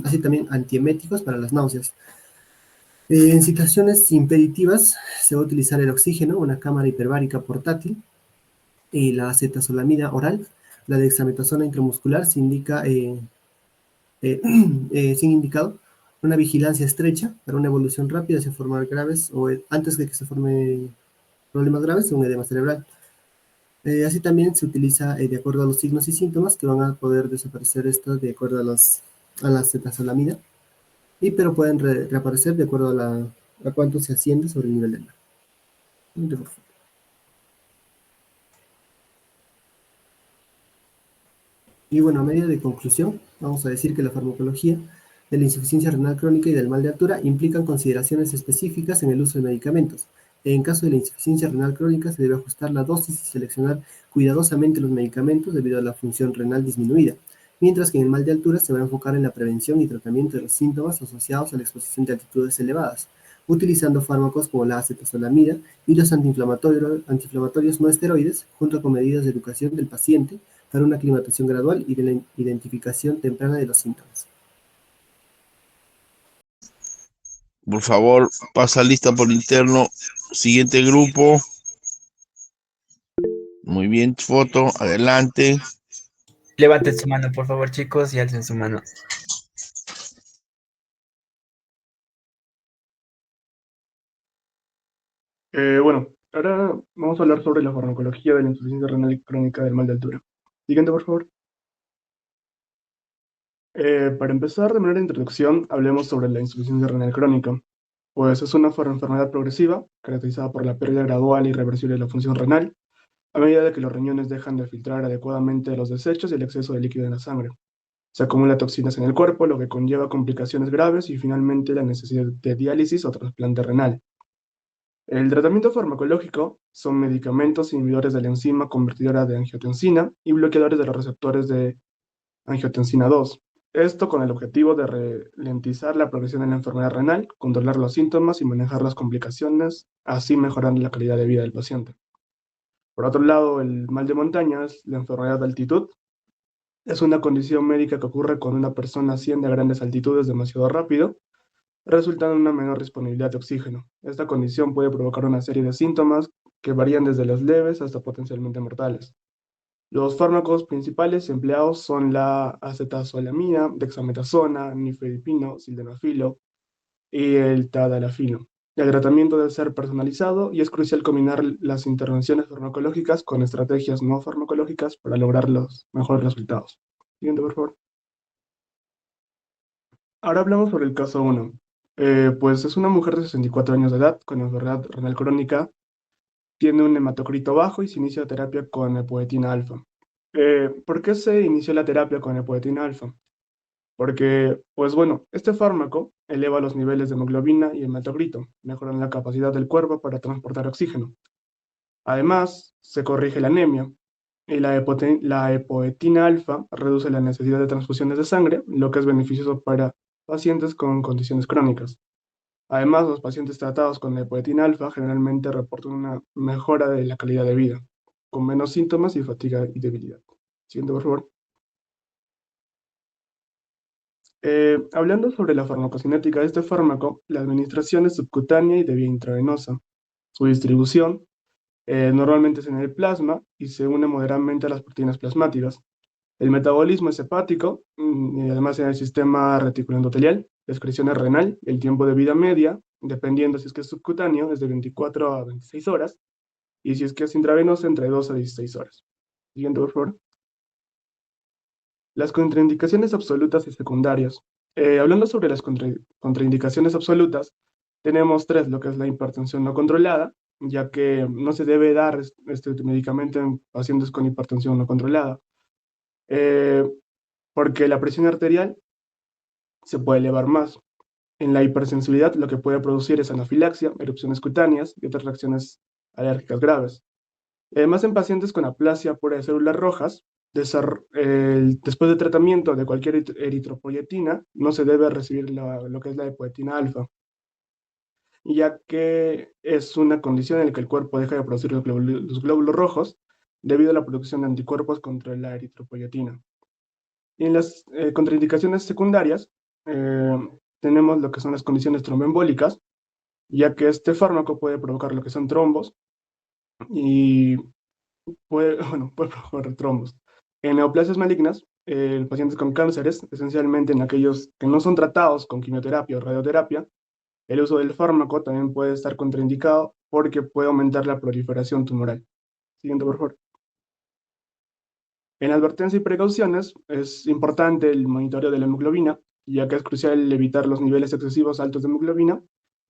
así también antieméticos para las náuseas. En situaciones impeditivas se va a utilizar el oxígeno, una cámara hiperbárica portátil, y la acetazolamida oral. La dexametasona intramuscular se indica sin indicado, una vigilancia estrecha para una evolución rápida hacia formar graves o antes de que se formen problemas graves, un edema cerebral. Así también se utiliza de acuerdo a los signos y síntomas que van a poder desaparecer esto de acuerdo a la acetazolamida, pero pueden reaparecer de acuerdo a cuánto se asciende sobre el nivel del mar. Y bueno, a medida de conclusión, vamos a decir que la farmacología de la insuficiencia renal crónica y del mal de altura implican consideraciones específicas en el uso de medicamentos. En caso de la insuficiencia renal crónica, se debe ajustar la dosis y seleccionar cuidadosamente los medicamentos debido a la función renal disminuida, mientras que en el mal de altura se va a enfocar en la prevención y tratamiento de los síntomas asociados a la exposición de altitudes elevadas, utilizando fármacos como la acetazolamida y los antiinflamatorios no esteroides, junto con medidas de educación del paciente para una aclimatación gradual y de la identificación temprana de los síntomas. Por favor, pasa lista por interno. Siguiente grupo. Muy bien, foto, adelante. Levanten su mano, por favor, chicos, y alcen su mano. Bueno, ahora vamos a hablar sobre la farmacología de la insuficiencia renal crónica del mal de altura. Siguiente, por favor. Para empezar, de manera de introducción, hablemos sobre la insuficiencia renal crónica. Pues es una enfermedad progresiva, caracterizada por la pérdida gradual e irreversible de la función renal, a medida de que los riñones dejan de filtrar adecuadamente los desechos y el exceso de líquido en la sangre. Se acumulan toxinas en el cuerpo, lo que conlleva complicaciones graves y finalmente la necesidad de diálisis o trasplante renal. El tratamiento farmacológico son medicamentos inhibidores de la enzima convertidora de angiotensina y bloqueadores de los receptores de angiotensina 2. Esto con el objetivo de ralentizar la progresión de la enfermedad renal, controlar los síntomas y manejar las complicaciones, así mejorando la calidad de vida del paciente. Por otro lado, el mal de montañas, la enfermedad de altitud, es una condición médica que ocurre cuando una persona asciende a grandes altitudes demasiado rápido, resultando en una menor disponibilidad de oxígeno. Esta condición puede provocar una serie de síntomas que varían desde los leves hasta potencialmente mortales. Los fármacos principales empleados son la acetazolamida, dexametasona, nifedipino, sildenafilo y el tadalafilo. El tratamiento debe ser personalizado y es crucial combinar las intervenciones farmacológicas con estrategias no farmacológicas para lograr los mejores resultados. Siguiente, por favor. Ahora hablamos sobre el caso 1. Pues es una mujer de 64 años de edad con enfermedad renal crónica, tiene un hematocrito bajo y se inicia terapia con epoetina alfa. ¿Por qué se inició la terapia con epoetina alfa? Porque, pues bueno, este fármaco eleva los niveles de hemoglobina y hematocrito, mejorando la capacidad del cuerpo para transportar oxígeno. Además, se corrige la anemia y la epoetina alfa reduce la necesidad de transfusiones de sangre, lo que es beneficioso para pacientes con condiciones crónicas. Además, los pacientes tratados con la epoetina alfa generalmente reportan una mejora de la calidad de vida, con menos síntomas y fatiga y debilidad. Siguiente, por favor. Hablando sobre la farmacocinética de este fármaco, la administración es subcutánea y de vía intravenosa. Su distribución normalmente es en el plasma y se une moderadamente a las proteínas plasmáticas. El metabolismo es hepático y además en el sistema reticuloendotelial, la excreción es renal, el tiempo de vida media, dependiendo si es que es subcutáneo, es de 24 a 26 horas, y si es que es intravenoso, entre 2 a 16 horas. Siguiente, por favor. Las contraindicaciones absolutas y secundarias. Hablando sobre las contraindicaciones absolutas, tenemos 3, lo que es la hipertensión no controlada, ya que no se debe dar este medicamento en pacientes con hipertensión no controlada, porque la presión arterial se puede elevar más. En la hipersensibilidad lo que puede producir es anafilaxia, erupciones cutáneas y otras reacciones alérgicas graves. Además, en pacientes con aplasia pura de células rojas, después de tratamiento de cualquier eritropoyetina, no se debe recibir lo que es la epoetina alfa, ya que es una condición en la que el cuerpo deja de producir los glóbulos rojos debido a la producción de anticuerpos contra la eritropoyetina. Y en las contraindicaciones secundarias tenemos lo que son las condiciones tromboembólicas, ya que este fármaco puede provocar lo que son trombos y puede provocar trombos. En neoplasias malignas, pacientes con cánceres, esencialmente en aquellos que no son tratados con quimioterapia o radioterapia, el uso del fármaco también puede estar contraindicado porque puede aumentar la proliferación tumoral. Siguiente, por favor. En advertencia y precauciones es importante el monitoreo de la hemoglobina, ya que es crucial evitar los niveles excesivos altos de hemoglobina.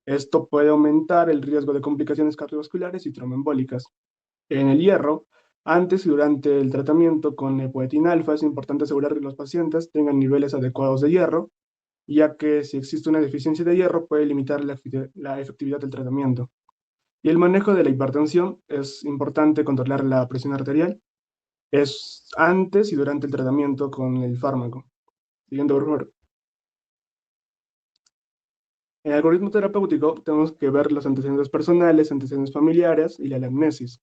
Esto puede aumentar el riesgo de complicaciones cardiovasculares y tromboembólicas. En el hierro, antes y durante el tratamiento con epoetina alfa es importante asegurar que los pacientes tengan niveles adecuados de hierro, ya que si existe una deficiencia de hierro puede limitar la efectividad del tratamiento. Y el manejo de la hipertensión es importante controlar la presión arterial, es antes y durante el tratamiento con el fármaco. Siguiente, por favor. En el algoritmo terapéutico tenemos que ver los antecedentes personales, antecedentes familiares y la anamnesis.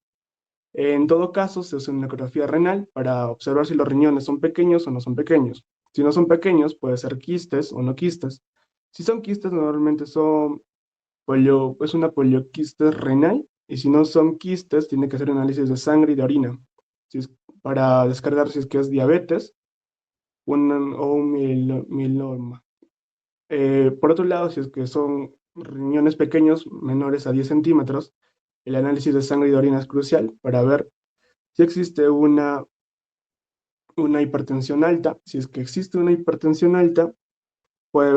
En todo caso, se usa una ecografía renal para observar si los riñones son pequeños o no son pequeños. Si no son pequeños, puede ser quistes o no quistes. Si son quistes, normalmente es una polioquistes renal, y si no son quistes, tiene que hacer un análisis de sangre y de orina, para descargar si es que es diabetes o un mieloma. Por otro lado, si es que son riñones pequeños, menores a 10 centímetros, el análisis de sangre y de orina es crucial para ver si existe una hipertensión alta. Si es que existe una hipertensión alta, puede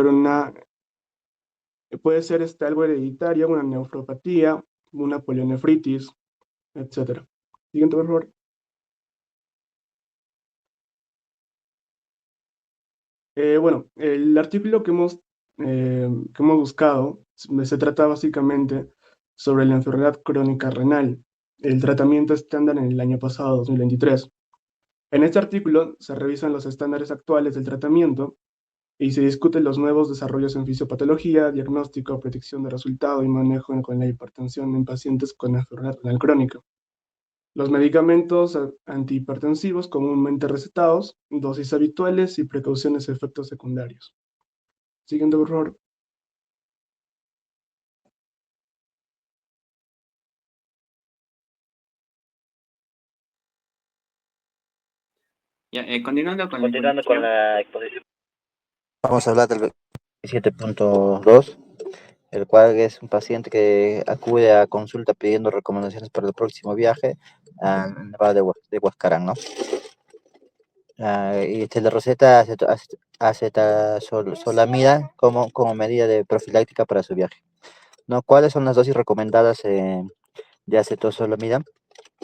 ser algo hereditario, una nefropatía, una polionefritis, etc. Siguiente, por favor. Bueno, el artículo que hemos buscado se trata básicamente sobre la enfermedad crónica renal, el tratamiento estándar en el año pasado, 2023. En este artículo se revisan los estándares actuales del tratamiento y se discuten los nuevos desarrollos en fisiopatología, diagnóstico, predicción de resultado y manejo con la hipertensión en pacientes con enfermedad renal crónica. Los medicamentos antihipertensivos comúnmente recetados, dosis habituales y precauciones de efectos secundarios. Siguiente, por favor. Continuando con la exposición. Vamos a hablar del 7.2, el cual es un paciente que acude a consulta pidiendo recomendaciones para el próximo viaje a Nevada de Huascarán, ¿no? Y se le receta acetazolamida como medida de profiláctica para su viaje, ¿no? ¿Cuáles son las dosis recomendadas de acetazolamida?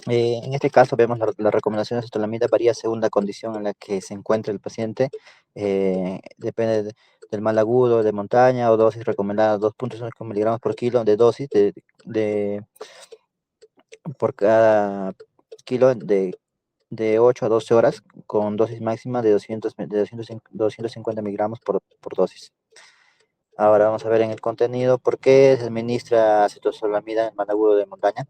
En este caso vemos la recomendación de acetazolamida varía según la condición en la que se encuentre el paciente. Depende del mal agudo, de montaña, o dosis recomendada 2.5 miligramos por kilo de dosis por cada kilo de 8 a 12 horas, con dosis máxima de 250 miligramos por dosis. Ahora vamos a ver en el contenido por qué se administra acetazolamida en mal agudo de montaña.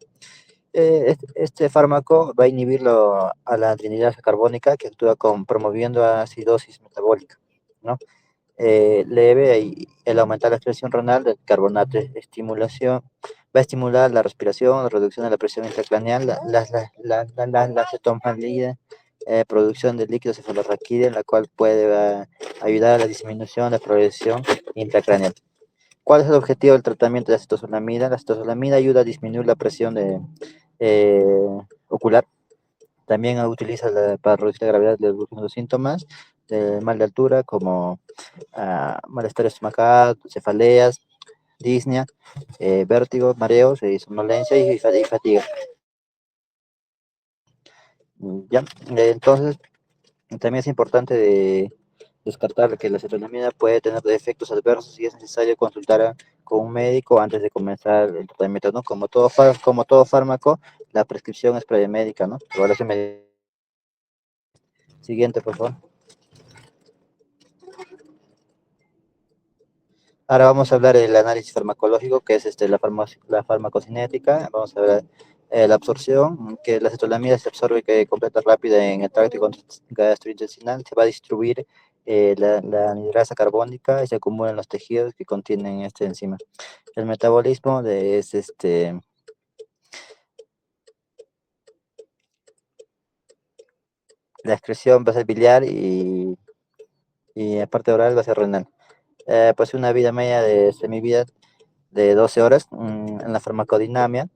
Este fármaco va a inhibirlo a la adrenalina carbónica, que actúa promoviendo acidosis metabólica, ¿no? Leve y el aumentar la excreción renal del carbonato de estimulación va a estimular la respiración, la reducción de la presión intracraneal, la acetomalida, producción de líquido cefalorraquídeo, la cual puede ayudar a la disminución de la progresión intracraneal. ¿Cuál es el objetivo del tratamiento de acetazolamida? La acetazolamida ayuda a disminuir la presión ocular. También utiliza para reducir la gravedad de los síntomas de mal de altura, como malestar estomacal, cefaleas, disnea, vértigo, mareos, somnolencia y fatiga. ¿Ya? Entonces, también es importante descartar que la acetazolamida puede tener efectos adversos y es necesario consultar con un médico antes de comenzar el tratamiento, ¿no? Como todo fármaco, la prescripción es previa médica, ¿no? Evaluación médica. Siguiente, por favor. Ahora vamos a hablar del análisis farmacológico, que es la farmacocinética. Vamos a ver La absorción, que la acetolamida se absorbe que completa rápida en el tracto gastrointestinal, se va a distribuir la anhidrasa carbónica y se acumula en los tejidos que contienen esta enzima. El metabolismo es la excreción va a ser biliar y aparte oral va a ser renal. Pues una vida media de semivida de 12 horas. En la farmacodinamia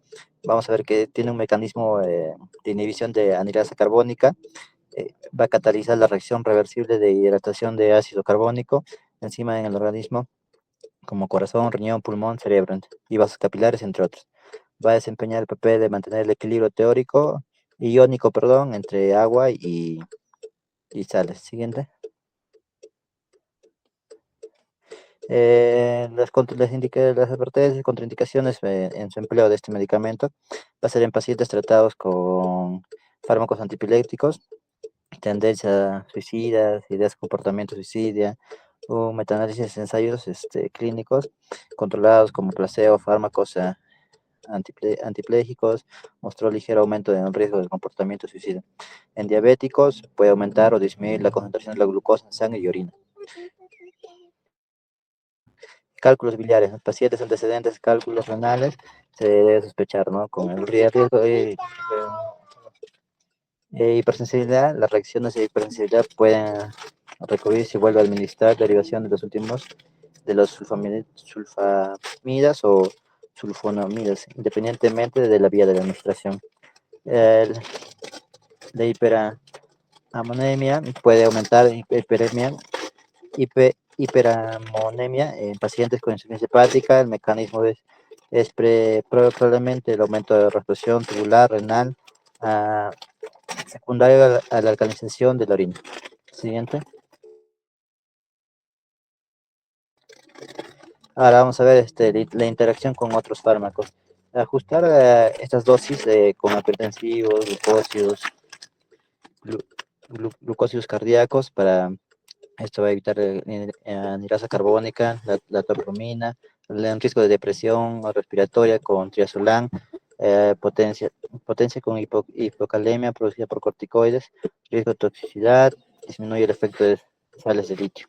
vamos a ver que tiene un mecanismo de inhibición de anhidrasa carbónica. Va a catalizar la reacción reversible de hidratación de ácido carbónico enzima en el organismo, como corazón, riñón, pulmón, cerebro y vasos capilares, entre otros. Va a desempeñar el papel de mantener el equilibrio iónico, entre agua y sales. Siguiente. Las advertencias y contraindicaciones en su empleo de este medicamento va a ser en pacientes tratados con fármacos antipilépticos, tendencias suicidas, ideas de comportamiento suicidia, un metaanálisis de ensayos clínicos controlados como placebo, fármacos antipléjicos, mostró ligero aumento en el riesgo del comportamiento suicida. En diabéticos puede aumentar o disminuir la concentración de la glucosa en sangre y orina. Cálculos biliares, en pacientes antecedentes, cálculos renales, se debe sospechar, ¿no? Con el riesgo de hipersensibilidad, las reacciones de hipersensibilidad pueden recurrir si vuelve a administrar derivación de los sulfamidas o sulfonamidas, independientemente de la vía de la administración. La hiperamonemia puede aumentar hiperamonemia en pacientes con insuficiencia hepática. El mecanismo es probablemente el aumento de la respiración tubular renal secundario a la alcalinización de la orina. Siguiente. Ahora vamos a ver la interacción con otros fármacos. Ajustar estas dosis con hipertensivos, glucósidos cardíacos para esto va a evitar anhidrasa carbónica, la topramina, el riesgo de depresión respiratoria con triazolam, potencia con hipocalemia producida por corticoides, riesgo de toxicidad, disminuye el efecto de sales de litio.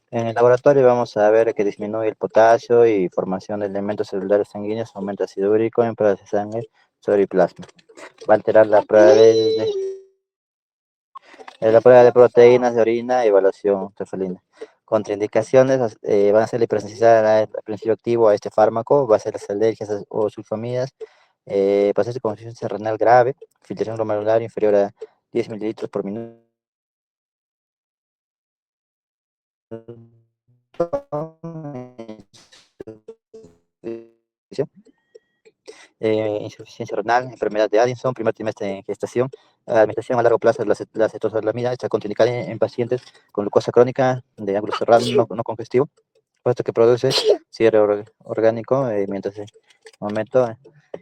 En el laboratorio vamos a ver que disminuye el potasio y formación de elementos celulares sanguíneos, aumenta ácido úrico en pruebas de sangre, suero y plasma. Va a alterar la prueba de proteínas de orina y evaluación cefalina. Contraindicaciones van a ser la hipersensibilidad al principio activo a este fármaco, va a ser las alergias o sulfamidas, pacientes con insuficiencia renal grave, filtración glomerular inferior a 10 mililitros por minuto, insuficiencia renal, enfermedad de Addison, primer trimestre en gestación, administración a largo plazo de la acetosalamina está contraindicada en pacientes con glucosa crónica de ángulo cerrado no congestivo, puesto que produce cierre orgánico, mientras el momento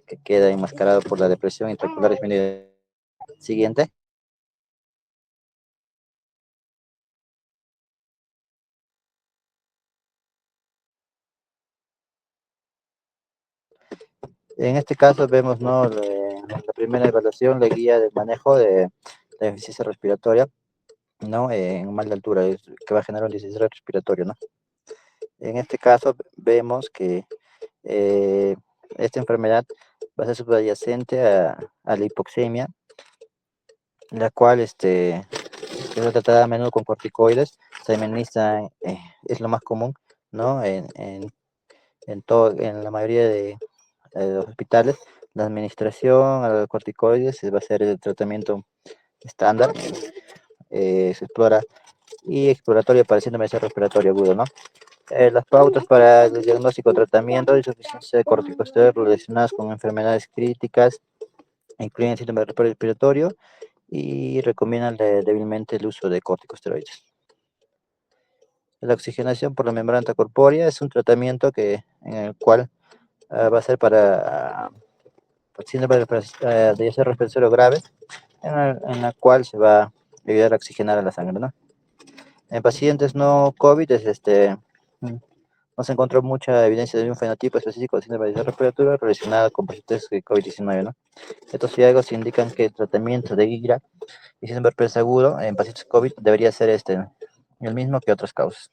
que queda enmascarado por la depresión intraocular disminuida. Siguiente. En este caso vemos, ¿no? La primera evaluación, la guía de manejo de la eficiencia respiratoria, ¿no? En mal de altura, que va a generar un desastre respiratorio, ¿no? En este caso vemos que esta enfermedad va a ser subyacente a la hipoxemia, la cual es tratada a menudo con corticoides, se administra, es lo más común, ¿no? En la mayoría de los hospitales, la administración a los corticoides va a ser el tratamiento estándar, se explora y exploratorio para el síndrome de respiratorio agudo, ¿no? Las pautas para el diagnóstico, tratamiento de insuficiencia corticosteroidea relacionadas con enfermedades críticas incluyen síndrome respiratorio y recomiendan débilmente el uso de corticosteroides. La oxigenación por la membrana corpórea es un tratamiento en el cual va a ser para síndrome de respiratorio grave, en la cual se va a ayudar a oxigenar a la sangre, ¿no? En pacientes no COVID es No se encontró mucha evidencia de un fenotipo específico de síndrome de respiratoria relacionado con pacientes de COVID-19, ¿no? Estos hallazgos indican que el tratamiento de IGRA y síndrome de herpes agudo en pacientes COVID debería ser el mismo que otras causas.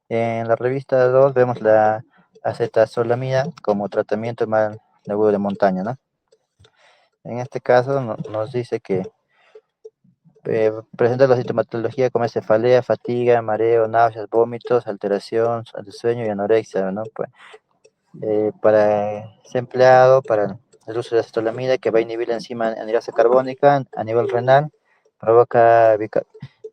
En la revista 2 vemos la acetazolamida como tratamiento mal agudo de montaña, ¿no? En este caso nos dice que presenta la sintomatología como cefalea, fatiga, mareo, náuseas, vómitos, alteración del sueño y anorexia, ¿no? Pues, es empleado para el uso de acetazolamida que va a inhibir la enzima anhidrasa carbónica a nivel renal, provoca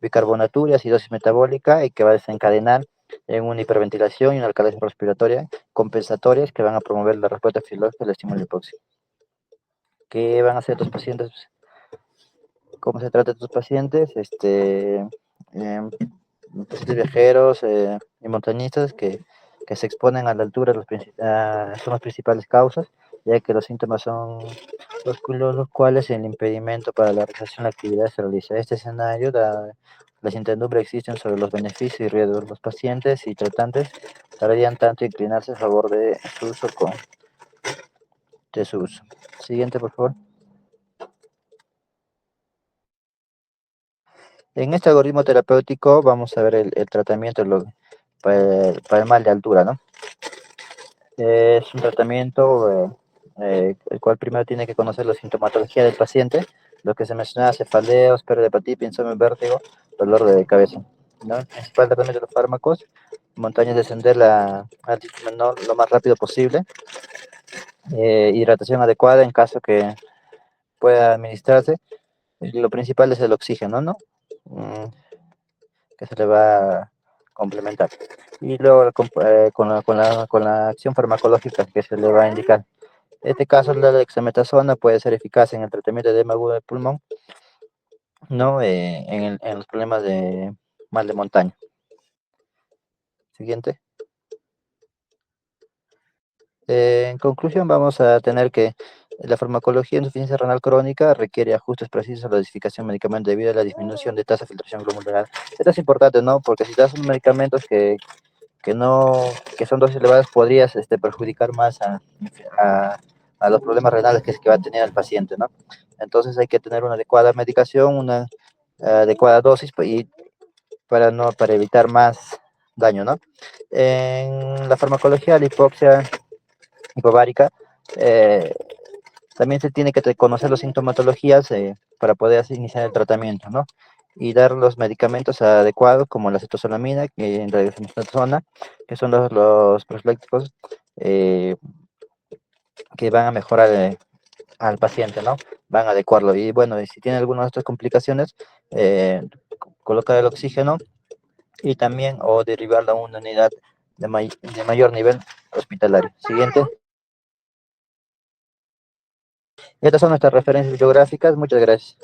bicarbonatura, acidosis metabólica y que va a desencadenar en una hiperventilación y una alcalosis respiratoria compensatorias que van a promover la respuesta fisiológica al estímulo hipóxico. ¿Qué van a hacer estos pacientes? ¿Cómo se trata de estos pacientes? Pacientes viajeros y montañistas que se exponen a la altura son las principales causas, ya que los síntomas son los cuales el impedimento para la realización de la actividad se realiza. Este escenario las incertidumbres existen sobre los beneficios y riesgos. Los pacientes y tratantes deberían tanto inclinarse a favor de su uso. Siguiente, por favor. En este algoritmo terapéutico vamos a ver el tratamiento para el mal de altura, ¿no? Es un tratamiento el cual primero tiene que conocer la sintomatología del paciente, lo que se menciona: cefaleos, pérdida de apatía, insomnio, vértigo, dolor de cabeza, ¿no? El principal tratamiento de los fármacos: montañas, descender la altitud menor lo más rápido posible, hidratación adecuada en caso que pueda administrarse. Lo principal es el oxígeno, ¿no? Que se le va a complementar. Y luego con la acción farmacológica que se le va a indicar. En este caso, la dexametasona puede ser eficaz en el tratamiento de edema agudo del pulmón, ¿no? En los problemas de mal de montaña. Siguiente. En conclusión, vamos a tener que la farmacología en insuficiencia renal crónica requiere ajustes precisos a la dosificación de medicamentos debido a la disminución de tasa de filtración glomerular. Esto es importante, ¿no? Porque si das medicamentos que son dosis elevadas, podrías perjudicar más a los problemas renales que va a tener el paciente, ¿no? Entonces hay que tener una adecuada medicación, una adecuada dosis para evitar más daño, ¿no? En la farmacología de la hipoxia hipovárica, también se tiene que conocer las sintomatologías para poder iniciar el tratamiento, ¿no? Y dar los medicamentos adecuados, como la acetazolamida, que en la dexametasona, que son los profilácticos que van a mejorar al paciente, ¿no? Van a adecuarlo. Y bueno, y si tiene alguna de estas complicaciones, colocar el oxígeno y también o derivarlo a una unidad de mayor nivel hospitalario. Siguiente. Estas son nuestras referencias bibliográficas. Muchas gracias.